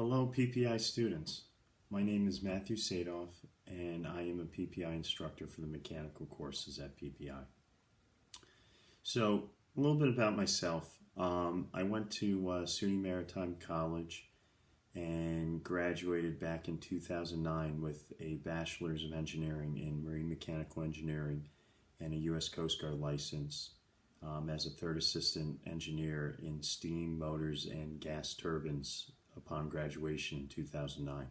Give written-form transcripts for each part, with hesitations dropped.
Hello, PPI students. My name is Mathew Sadoff, and I am a PPI instructor for the mechanical courses at PPI. So, a little bit about myself. I went to SUNY Maritime College and graduated back in 2009 with a Bachelor's of Engineering in Marine Mechanical Engineering and a U.S. Coast Guard license as a third assistant engineer in steam, motors, and gas turbines upon graduation in 2009.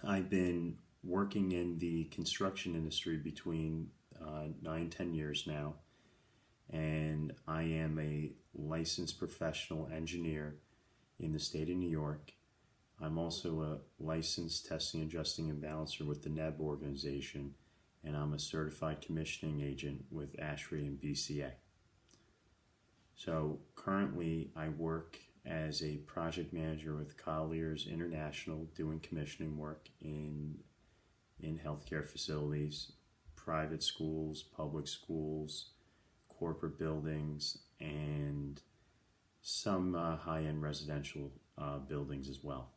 I've been working in the construction industry between 9-10 years now, and I am a licensed professional engineer in the state of New York. I'm also a licensed testing, adjusting, and balancer with the NEB organization, and I'm a certified commissioning agent with ASHRAE and BCA. So currently I work as a project manager with Colliers International doing commissioning work in healthcare facilities, private schools, public schools, corporate buildings, and some high-end residential buildings as well.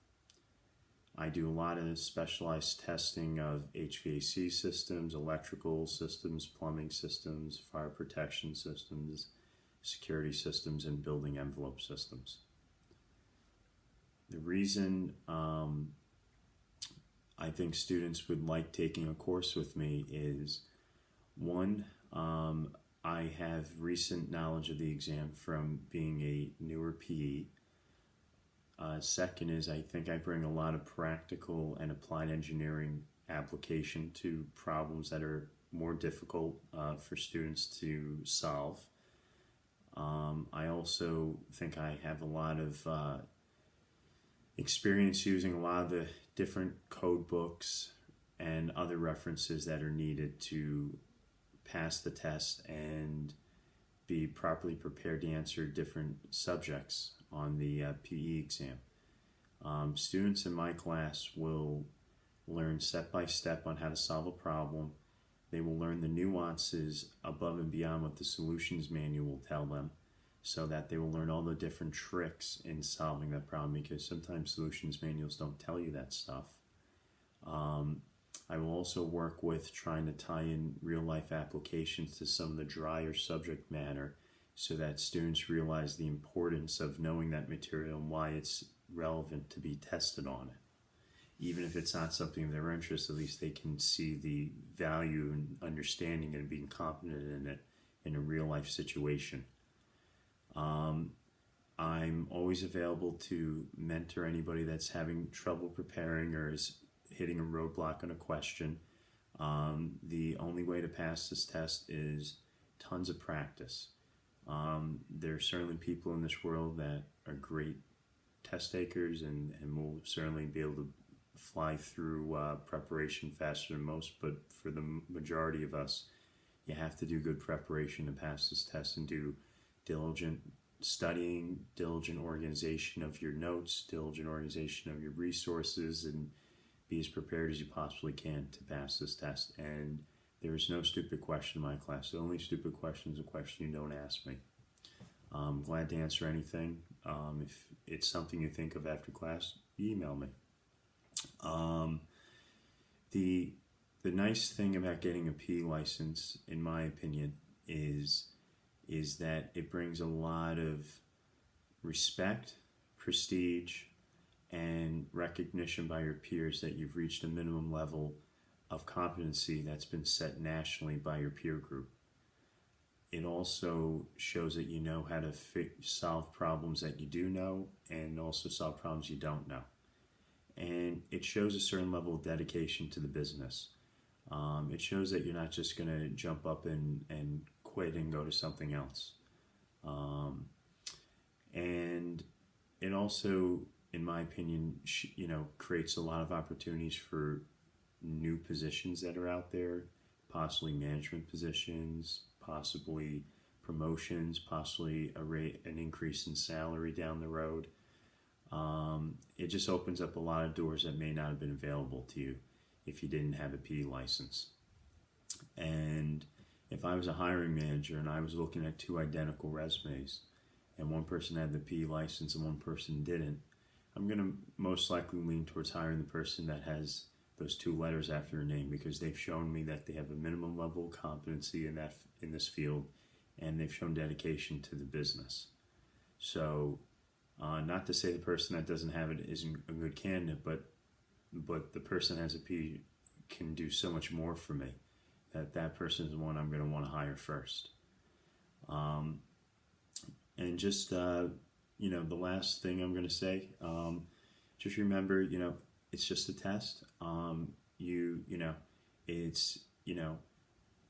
I do a lot of specialized testing of HVAC systems, electrical systems, plumbing systems, fire protection systems, security systems, and building envelope systems. The reason I think students would like taking a course with me is, one, I have recent knowledge of the exam from being a newer PE. Second is I think I bring a lot of practical and applied engineering application to problems that are more difficult for students to solve. I also think I have a lot of experience using a lot of the different code books and other references that are needed to pass the test and be properly prepared to answer different subjects on the PE exam. Students in my class will learn step by step on how to solve a problem. They will learn the nuances above and beyond what the solutions manual will tell them, so that they will learn all the different tricks in solving that problem, because sometimes solutions manuals don't tell you that stuff. I will also work with trying to tie in real-life applications to some of the drier subject matter so that students realize the importance of knowing that material and why it's relevant to be tested on it. Even if it's not something of their interest, at least they can see the value and understanding and being confident in it in a real-life situation. I'm always available to mentor anybody that's having trouble preparing or is hitting a roadblock on a question. The only way to pass this test is tons of practice. There are certainly people in this world that are great test takers and will certainly be able to fly through preparation faster than most, but for the majority of us, you have to do good preparation to pass this test and do diligent studying, diligent organization of your notes, diligent organization of your resources, and be as prepared as you possibly can to pass this test. And there is no stupid question in my class. The only stupid question is a question you don't ask me. I'm glad to answer anything. If it's something you think of after class, email me. The nice thing about getting a P license, in my opinion, is that it brings a lot of respect, prestige, and recognition by your peers that you've reached a minimum level of competency that's been set nationally by your peer group. It also shows that you know how to solve problems that you do know and also solve problems you don't know. And it shows a certain level of dedication to the business. It shows that you're not just going to jump up and quit and go to something else. And it also, in my opinion, creates a lot of opportunities for new positions that are out there, possibly management positions, possibly promotions, possibly an increase in salary down the road. It just opens up a lot of doors that may not have been available to you if you didn't have a PE license. And if I was a hiring manager and I was looking at two identical resumes and one person had the PE license and one person didn't, I'm going to most likely lean towards hiring the person that has those two letters after their name, because they've shown me that they have a minimum level of competency in this field, and they've shown dedication to the business. So, not to say the person that doesn't have it isn't a good candidate, but the person that has a P can do so much more for me, that person is the one I'm going to want to hire first. And just the last thing I'm going to say, just remember, it's just a test.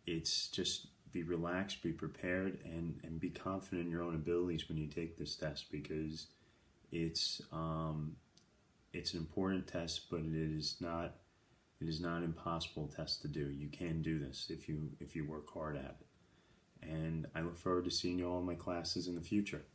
It's just be relaxed, be prepared, and be confident in your own abilities when you take this test, because it's an important test, but it is not an impossible test to do. You can do this if you work hard at it. And I look forward to seeing you all in my classes in the future.